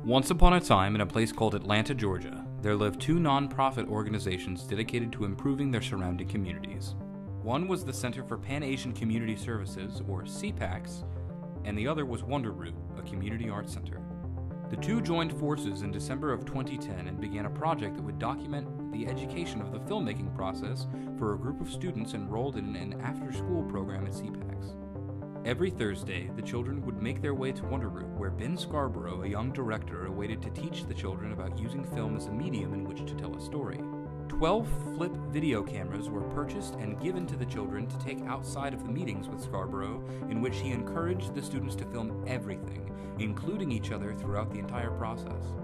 Once upon a time, in a place called Atlanta, Georgia, there lived two non-profit organizations dedicated to improving their surrounding communities. One was the Center for Pan-Asian Community Services, or CPACS, and the other was Wonder Root, a community arts center. The two joined forces in December of 2010 and began a project that would document the education of the filmmaking process for a group of students enrolled in an after-school program at CPACS. Every Thursday, the children would make their way to Wonder Root, where Ben Scarborough, a young director, awaited to teach the children about using film as a medium in which to tell a story. 12 flip video cameras were purchased and given to the children to take outside of the meetings with Scarborough, in which he encouraged the students to film everything, including each other throughout the entire process.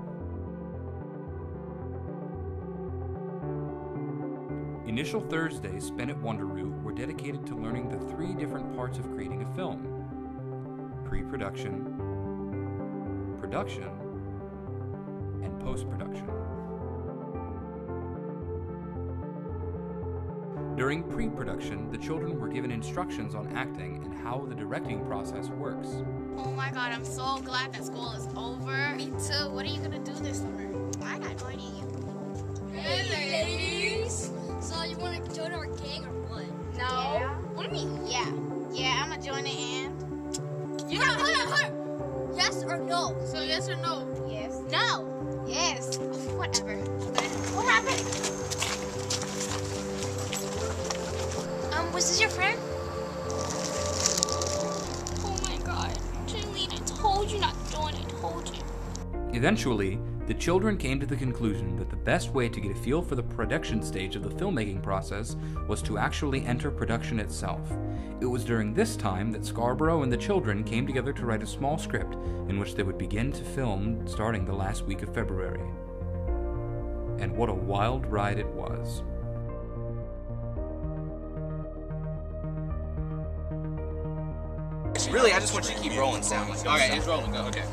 Initial Thursdays spent at Wonder Root were dedicated to learning the 3 different parts of creating a film: pre-production, production, and post-production. During pre-production, the children were given instructions on acting and how the directing process works. Oh my god, I'm so glad that school is over. Me too. What are you gonna do this summer? I got no idea. Hey ladies! So you want to join our gang or what? No. Yeah. What do you mean, yeah? Yeah, I'm gonna join it and... Hold on. Yes or no? So yes or no? Yes. No. Yes. Whatever. What happened? Was this your friend? Oh my god. Jaylene, I told you not to join. I told you. Eventually, the children came to the conclusion that the best way to get a feel for the production stage of the filmmaking process was to actually enter production itself. It was during this time that Scarborough and the children came together to write a small script in which they would begin to film starting the last week of February. And what a wild ride it was. Really, I just want you to keep rolling, Sam. Okay, it's rolling, go. Okay.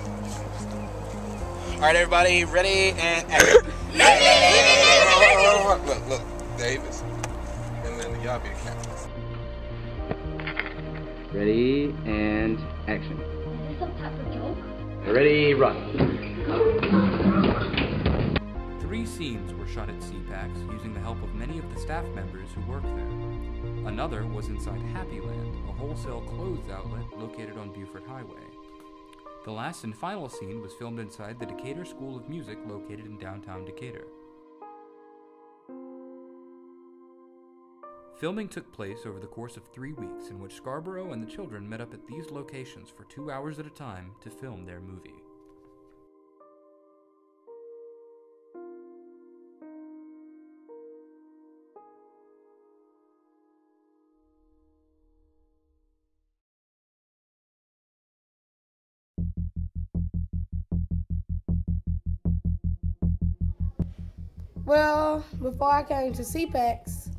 Alright, everybody, ready and action. Look, Davis. And then y'all be the captains. Ready and action. Is this some type of joke? Ready, run. 3 scenes were shot at CPACS using the help of many of the staff members who worked there. Another was inside Happy Land, a wholesale clothes outlet located on Buford Highway. The last and final scene was filmed inside the Decatur School of Music located in downtown Decatur. Filming took place over the course of 3 weeks, in which Scarborough and the children met up at these locations for 2 hours at a time to film their movie. Well, before I came to CPACS,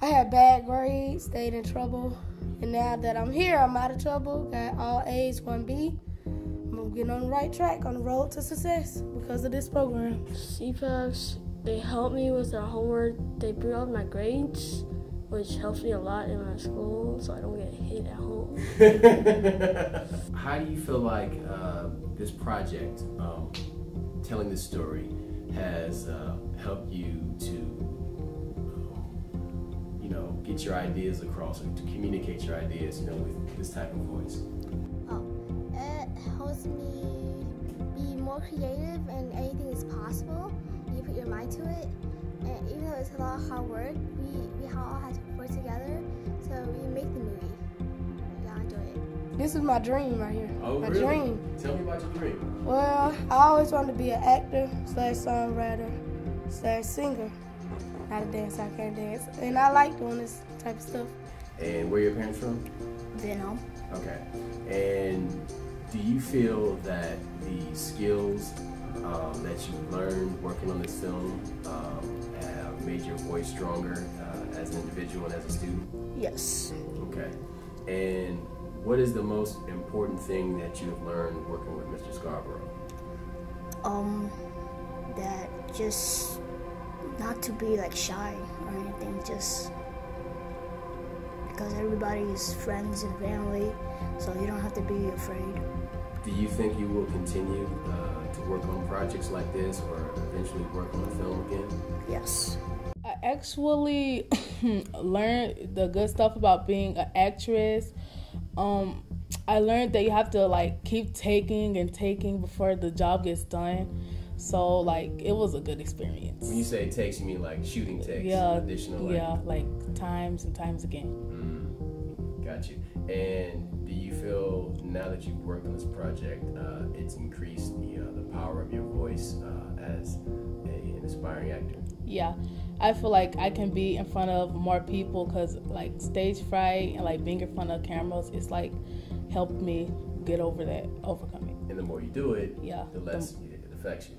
I had bad grades, stayed in trouble, and now that I'm here, I'm out of trouble, got all A's, 1B. I'm getting on the right track, on the road to success because of this program. CPACS, they helped me with our homework. They bring up my grades, which helps me a lot in my school, so I don't get hit at home. How do you feel like this project, telling this story, has helped you to, get your ideas across and to communicate your ideas, with this type of voice? It helps me be more creative, and anything is possible. You put your mind to it, and even though it's a lot of hard work, we all have to work together, so we make the movie. Y'all enjoy it. This is my dream right here. Oh, my really? dream. Tell me about your dream. Well, I always wanted to be an actor, /songwriter, /singer. Not a dancer, I can't dance. And I like doing this type of stuff. And where are your parents from? Vietnam. Okay. And do you feel that the skills that you learned working on this film have made your voice stronger as an individual and as a student? Yes. Okay. And what is the most important thing that you have learned working with Mr. Scarborough? That just not to be like shy or anything, just because everybody's friends and family, so you don't have to be afraid. Do you think you will continue to work on projects like this or eventually work on a film again? Yes. I actually learned the good stuff about being an actress. I learned that you have to like keep taking and taking before the job gets done. So like it was a good experience. When you say takes, you mean like shooting takes? Yeah, additional. like times and times again. Got you. And do you feel now that you've worked on this project, it's increased the power of your voice as an aspiring actor? Yeah, I feel like I can be in front of more people because like stage fright and like being in front of cameras, it's like helped me get over that, overcome it. And the more you do it, yeah, the less it affects you.